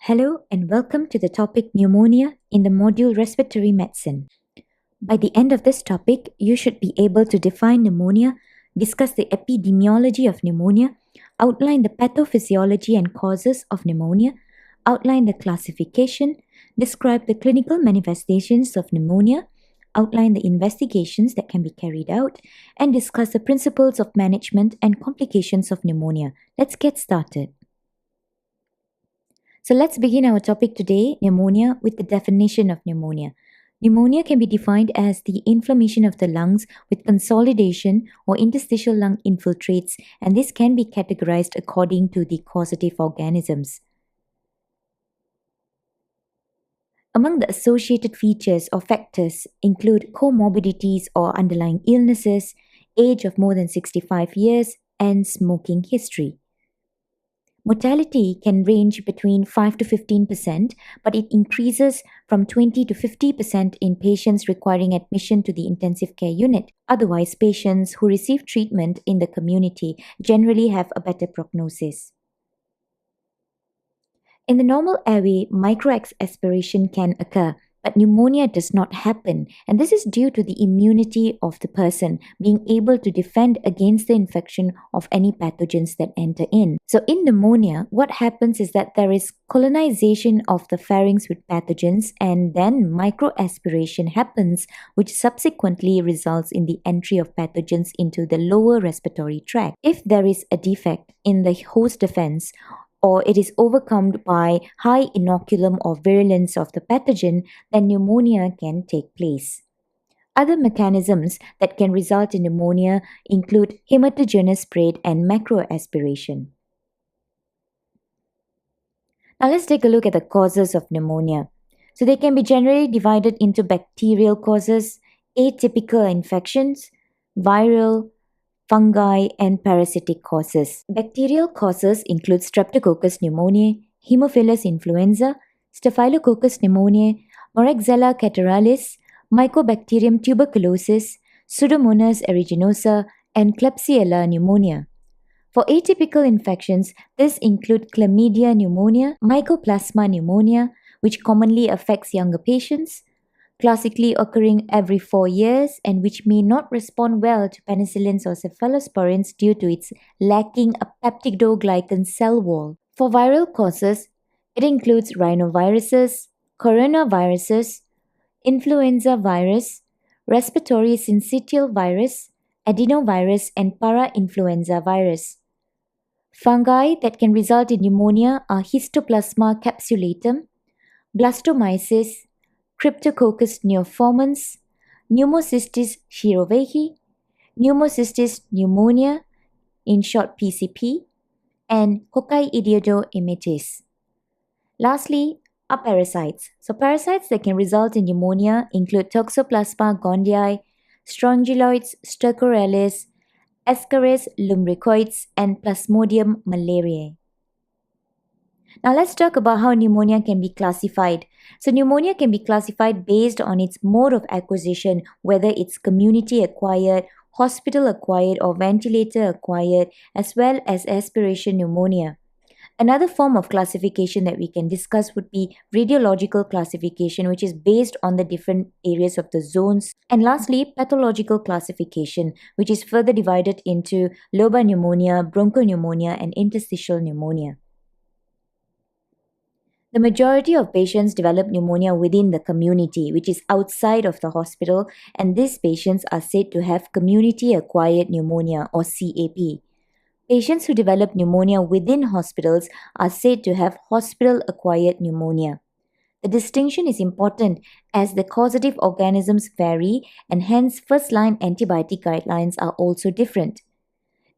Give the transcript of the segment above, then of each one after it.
Hello and welcome to the topic Pneumonia in the module Respiratory Medicine. By the end of this topic, you should be able to define pneumonia, discuss the epidemiology of pneumonia, outline the pathophysiology and causes of pneumonia, outline the classification, describe the clinical manifestations of pneumonia, outline the investigations that can be carried out, and discuss the principles of management and complications of pneumonia. Let's get started. So let's begin our topic today, pneumonia, with the definition of pneumonia. Pneumonia can be defined as the inflammation of the lungs with consolidation or interstitial lung infiltrates, and this can be categorized according to the causative organisms. Among the associated features or factors include comorbidities or underlying illnesses, age of more than 65 years, and smoking history. Mortality can range between 5 to 15%, but it increases from 20 to 50% in patients requiring admission to the intensive care unit. Otherwise, patients who receive treatment in the community generally have a better prognosis. In the normal airway, microaspiration can occur, but pneumonia does not happen, and this is due to the immunity of the person being able to defend against the infection of any pathogens that enter in. So in pneumonia, what happens is that there is colonization of the pharynx with pathogens, and then microaspiration happens, which subsequently results in the entry of pathogens into the lower respiratory tract. If there is a defect in the host defense, or it is overcome by high inoculum or virulence of the pathogen, then pneumonia can take place. Other mechanisms that can result in pneumonia include hematogenous spread and macroaspiration. Now let's take a look at the causes of pneumonia. So they can be generally divided into bacterial causes, atypical infections, viral, fungi, and parasitic causes. Bacterial causes include Streptococcus pneumoniae, Haemophilus influenza, Staphylococcus pneumoniae, Moraxella catarrhalis, Mycobacterium tuberculosis, Pseudomonas aeruginosa, and Klebsiella pneumonia. For atypical infections, this include Chlamydia pneumonia, Mycoplasma pneumonia, which commonly affects younger patients, classically occurring every 4 years and which may not respond well to penicillins or cephalosporins due to its lacking a peptidoglycan cell wall. For viral causes, it includes rhinoviruses, coronaviruses, influenza virus, respiratory syncytial virus, adenovirus, and parainfluenza virus. Fungi that can result in pneumonia are Histoplasma capsulatum, blastomyces, Cryptococcus neoformans, Pneumocystis jirovecii, Pneumocystis pneumonia, in short PCP, and Coccidioides. Lastly are parasites. So parasites that can result in pneumonia include Toxoplasma gondii, Strongyloids stercoralis, Ascaris lumbricoides, and Plasmodium malariae. Now let's talk about how pneumonia can be classified. So pneumonia can be classified based on its mode of acquisition, whether it's community acquired, hospital acquired, or ventilator acquired, as well as aspiration pneumonia. Another form of classification that we can discuss would be radiological classification, which is based on the different areas of the zones. And lastly, pathological classification, which is further divided into lobar pneumonia, bronchopneumonia, and interstitial pneumonia. The majority of patients develop pneumonia within the community, which is outside of the hospital, and these patients are said to have community-acquired pneumonia or CAP. Patients who develop pneumonia within hospitals are said to have hospital-acquired pneumonia. The distinction is important as the causative organisms vary and hence first-line antibiotic guidelines are also different.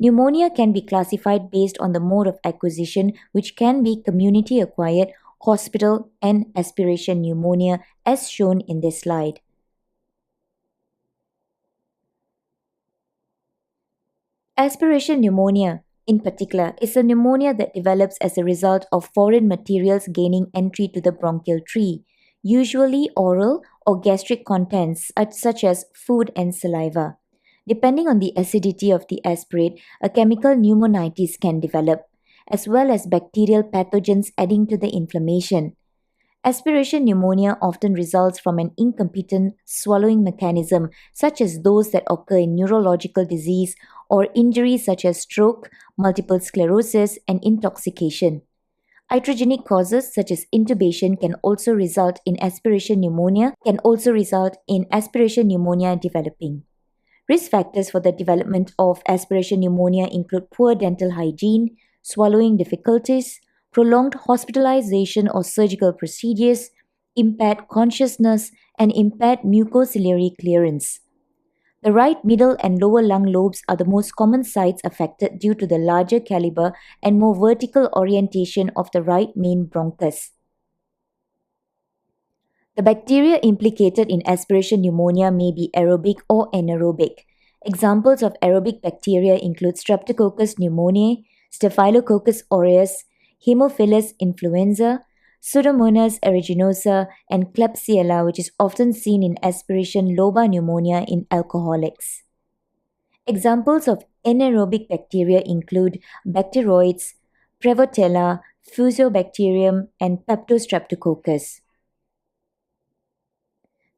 Pneumonia can be classified based on the mode of acquisition, which can be community-acquired, hospital, and aspiration pneumonia as shown in this slide. Aspiration pneumonia, in particular, is a pneumonia that develops as a result of foreign materials gaining entry to the bronchial tree, usually oral or gastric contents such as food and saliva. Depending on the acidity of the aspirate, a chemical pneumonitis can develop. as well as bacterial pathogens adding to the inflammation. Aspiration pneumonia often results from an incompetent swallowing mechanism, such as those that occur in neurological disease or injuries such as stroke, multiple sclerosis, and intoxication. Iatrogenic causes such as intubation can also result in aspiration pneumonia developing. Risk factors for the development of aspiration pneumonia include poor dental hygiene, swallowing difficulties, prolonged hospitalization or surgical procedures, impaired consciousness, and impaired mucociliary clearance. The right, middle, and lower lung lobes are the most common sites affected due to the larger caliber and more vertical orientation of the right main bronchus. The bacteria implicated in aspiration pneumonia may be aerobic or anaerobic. Examples of aerobic bacteria include Streptococcus pneumoniae, Staphylococcus aureus, Haemophilus influenza, Pseudomonas aeruginosa, and Klebsiella, which is often seen in aspiration lobar pneumonia in alcoholics. Examples of anaerobic bacteria include bacteroids, Prevotella, Fusobacterium, and Peptostreptococcus.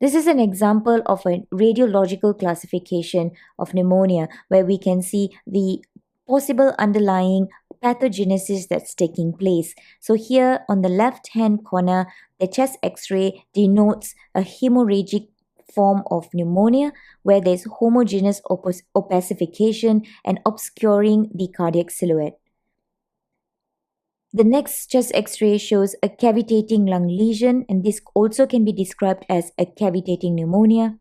This is an example of a radiological classification of pneumonia where we can see the possible underlying pathogenesis that's taking place. So here on the left-hand corner, the chest X-ray denotes a hemorrhagic form of pneumonia where there's homogeneous opacification and obscuring the cardiac silhouette. The next chest X-ray shows a cavitating lung lesion, and this also can be described as a cavitating pneumonia.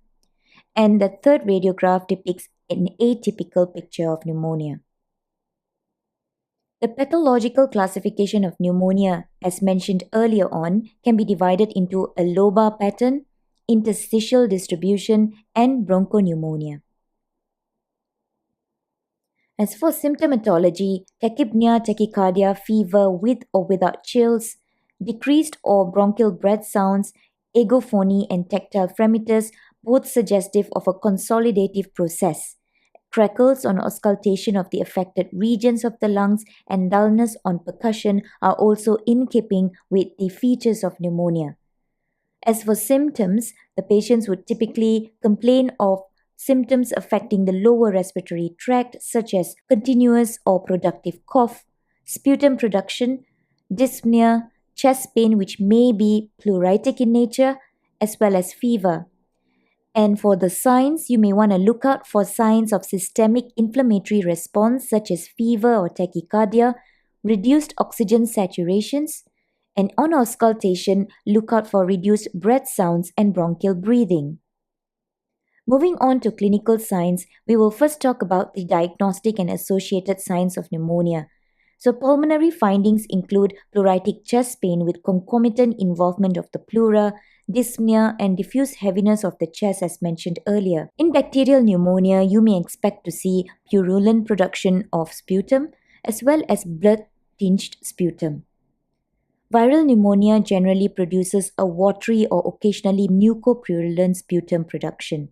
And the third radiograph depicts an atypical picture of pneumonia. The pathological classification of pneumonia, as mentioned earlier on, can be divided into a lobar pattern, interstitial distribution, and bronchopneumonia. As for symptomatology, tachypnea, tachycardia, fever with or without chills, decreased or bronchial breath sounds, agophony, and tactile fremitus, both suggestive of a consolidative process. Crackles on auscultation of the affected regions of the lungs and dullness on percussion are also in keeping with the features of pneumonia. As for symptoms, the patients would typically complain of symptoms affecting the lower respiratory tract such as continuous or productive cough, sputum production, dyspnea, chest pain which may be pleuritic in nature, as well as fever. And for the signs, you may want to look out for signs of systemic inflammatory response such as fever or tachycardia, reduced oxygen saturations, and on auscultation, look out for reduced breath sounds and bronchial breathing. Moving on to clinical signs, we will first talk about the diagnostic and associated signs of pneumonia. So pulmonary findings include pleuritic chest pain with concomitant involvement of the pleura, dyspnea, and diffuse heaviness of the chest as mentioned earlier. In bacterial pneumonia, you may expect to see purulent production of sputum as well as blood-tinged sputum. Viral pneumonia generally produces a watery or occasionally mucopurulent sputum production.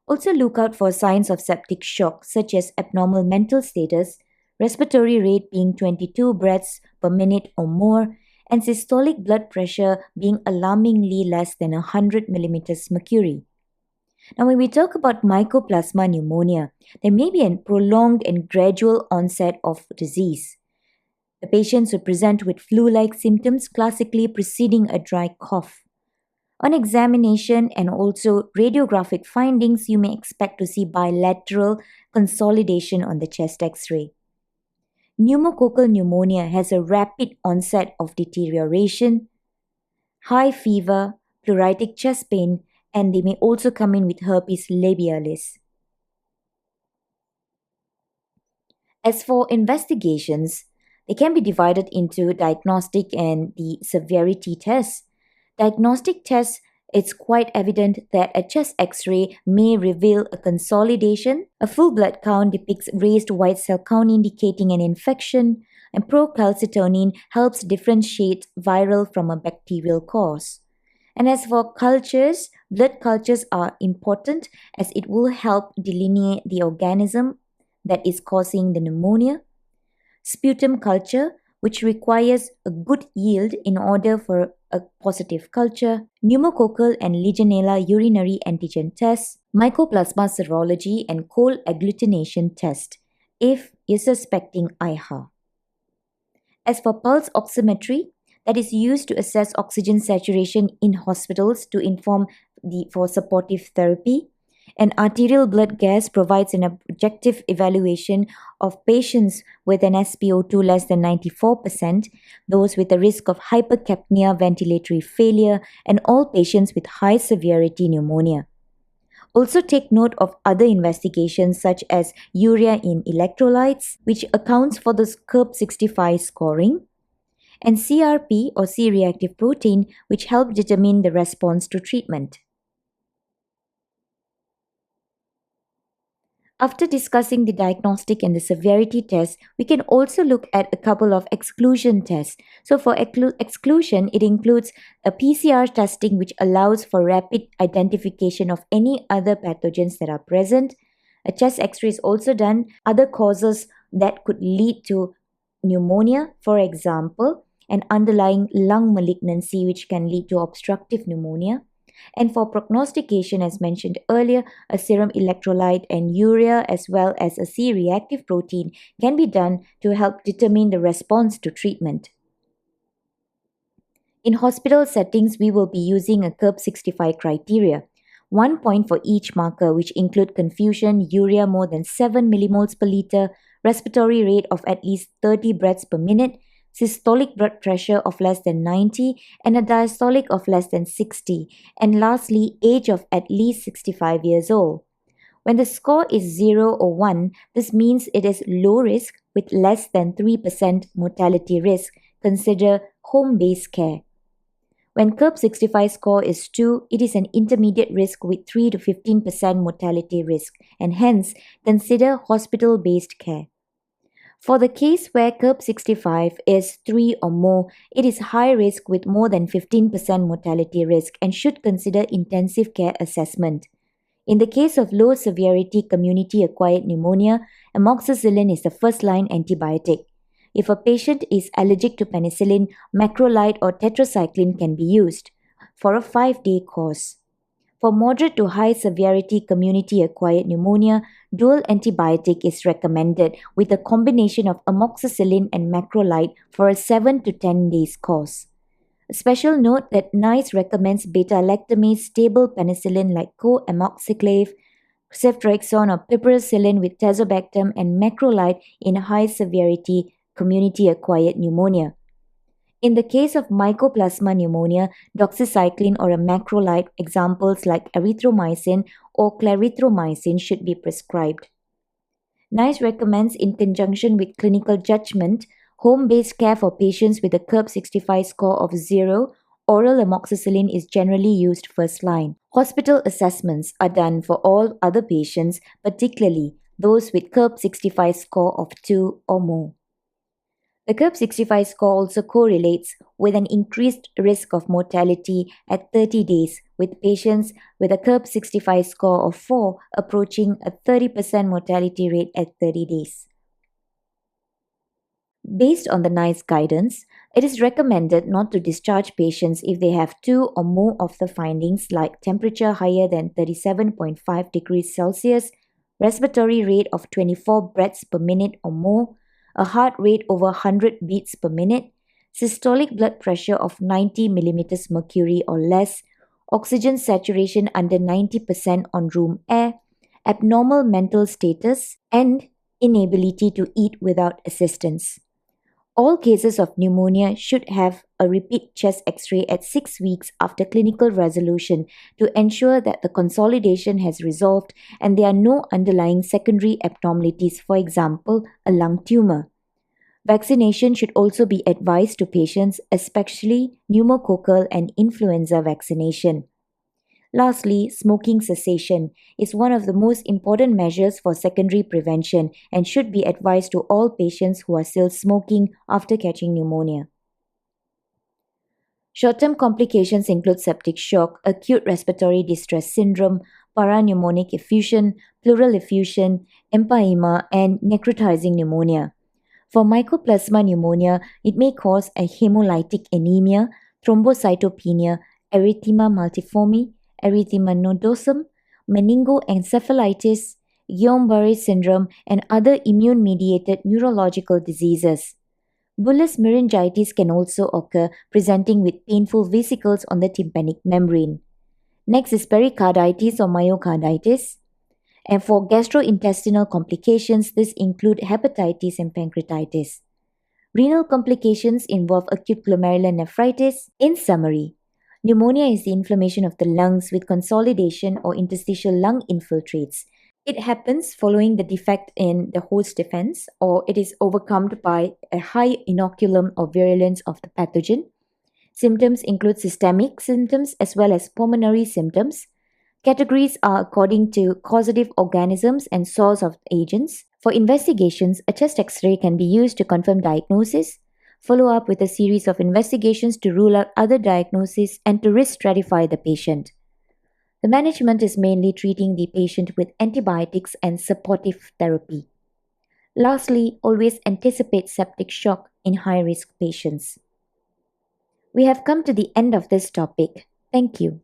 Also look out for signs of septic shock such as abnormal mental status, respiratory rate being 22 breaths per minute or more, and systolic blood pressure being alarmingly less than 100 mm mercury. Now, when we talk about mycoplasma pneumonia, there may be a prolonged and gradual onset of disease. The patients will present with flu-like symptoms, classically preceding a dry cough. On examination and also radiographic findings, you may expect to see bilateral consolidation on the chest X-ray. Pneumococcal pneumonia has a rapid onset of deterioration, high fever, pleuritic chest pain, and they may also come in with herpes labialis. As for investigations, they can be divided into diagnostic and the severity tests. Diagnostic tests, it's quite evident that a chest X-ray may reveal a consolidation. A full blood count depicts raised white cell count indicating an infection, and procalcitonin helps differentiate viral from a bacterial cause. And as for cultures, blood cultures are important as it will help delineate the organism that is causing the pneumonia. sputum culture, which requires a good yield in order for a positive culture, pneumococcal and Legionella urinary antigen test, mycoplasma serology, and cold agglutination test if you're suspecting IHA. As for pulse oximetry, that is used to assess oxygen saturation in hospitals to inform for supportive therapy. An arterial blood gas provides an objective evaluation of patients with an SpO2 less than 94%, those with a risk of hypercapnia, ventilatory failure, and all patients with high severity pneumonia. Also take note of other investigations such as urea in electrolytes, which accounts for the CURB-65 scoring, and CRP or C-reactive protein, which help determine the response to treatment. After discussing the diagnostic and the severity tests, we can also look at a couple of exclusion tests. So for exclusion, it includes a PCR testing which allows for rapid identification of any other pathogens that are present. A chest X-ray is also done. Other causes that could lead to pneumonia, for example, an underlying lung malignancy which can lead to obstructive pneumonia. And for prognostication, as mentioned earlier, a serum electrolyte and urea as well as a C-reactive protein can be done to help determine the response to treatment. In hospital settings, we will be using a CURB-65 criteria. 1 point for each marker, which include confusion, urea more than 7 millimoles per liter, respiratory rate of at least 30 breaths per minute, systolic blood pressure of less than 90 and a diastolic of less than 60, and lastly, age of at least 65 years old. When the score is 0 or 1, this means it is low risk with less than 3% mortality risk. Consider home-based care. When CURB-65 score is 2, it is an intermediate risk with 3 to 15% mortality risk, and hence consider hospital-based care. For the case where CURB-65 is 3 or more, it is high risk with more than 15% mortality risk and should consider intensive care assessment. In the case of low severity community-acquired pneumonia, amoxicillin is the first-line antibiotic. If a patient is allergic to penicillin, macrolide or tetracycline can be used for a 5-day course. For moderate to high severity community-acquired pneumonia, dual antibiotic is recommended with a combination of amoxicillin and macrolide for a 7 to 10 days course. A special note that NICE recommends beta-lactamase stable penicillin like co-amoxiclave, ceftriaxone or piperacillin with tazobactam and macrolide in high severity community-acquired pneumonia. In the case of mycoplasma pneumonia, doxycycline or a macrolide, examples like erythromycin or clarithromycin should be prescribed. NICE recommends, in conjunction with clinical judgment, home-based care for patients with a CURB-65 score of 0. Oral amoxicillin is generally used first line. Hospital assessments are done for all other patients, particularly those with CURB-65 score of 2 or more. The CURB-65 score also correlates with an increased risk of mortality at 30 days, with patients with a CURB-65 score of 4 approaching a 30% mortality rate at 30 days. Based on the NICE guidance, it is recommended not to discharge patients if they have 2 or more of the findings like temperature higher than 37.5 degrees Celsius, respiratory rate of 24 breaths per minute or more, a heart rate over 100 beats per minute, systolic blood pressure of 90 mm mercury or less, oxygen saturation under 90% on room air, abnormal mental status, and inability to eat without assistance. All cases of pneumonia should have a repeat chest X-ray at 6 weeks after clinical resolution to ensure that the consolidation has resolved and there are no underlying secondary abnormalities, for example, a lung tumor. Vaccination should also be advised to patients, especially pneumococcal and influenza vaccination. Lastly, smoking cessation is one of the most important measures for secondary prevention and should be advised to all patients who are still smoking after catching pneumonia. Short-term complications include septic shock, acute respiratory distress syndrome, parapneumonic effusion, pleural effusion, empyema, and necrotizing pneumonia. For Mycoplasma pneumonia, it may cause a hemolytic anemia, thrombocytopenia, erythema multiforme, erythema nodosum, meningoencephalitis, Guillain-Barré syndrome, and other immune-mediated neurological diseases. Bullous meningitis can also occur, presenting with painful vesicles on the tympanic membrane. Next is pericarditis or myocarditis. And for gastrointestinal complications, this include hepatitis and pancreatitis. Renal complications involve acute glomerulonephritis. In summary, pneumonia is the inflammation of the lungs with consolidation or interstitial lung infiltrates. It happens following the defect in the host defense, or it is overcome by a high inoculum or virulence of the pathogen. Symptoms include systemic symptoms as well as pulmonary symptoms. Categories are according to causative organisms and source of agents. For investigations, a chest X-ray can be used to confirm diagnosis, follow up with a series of investigations to rule out other diagnoses and to risk stratify the patient. The management is mainly treating the patient with antibiotics and supportive therapy. Lastly, always anticipate septic shock in high-risk patients. We have come to the end of this topic. Thank you.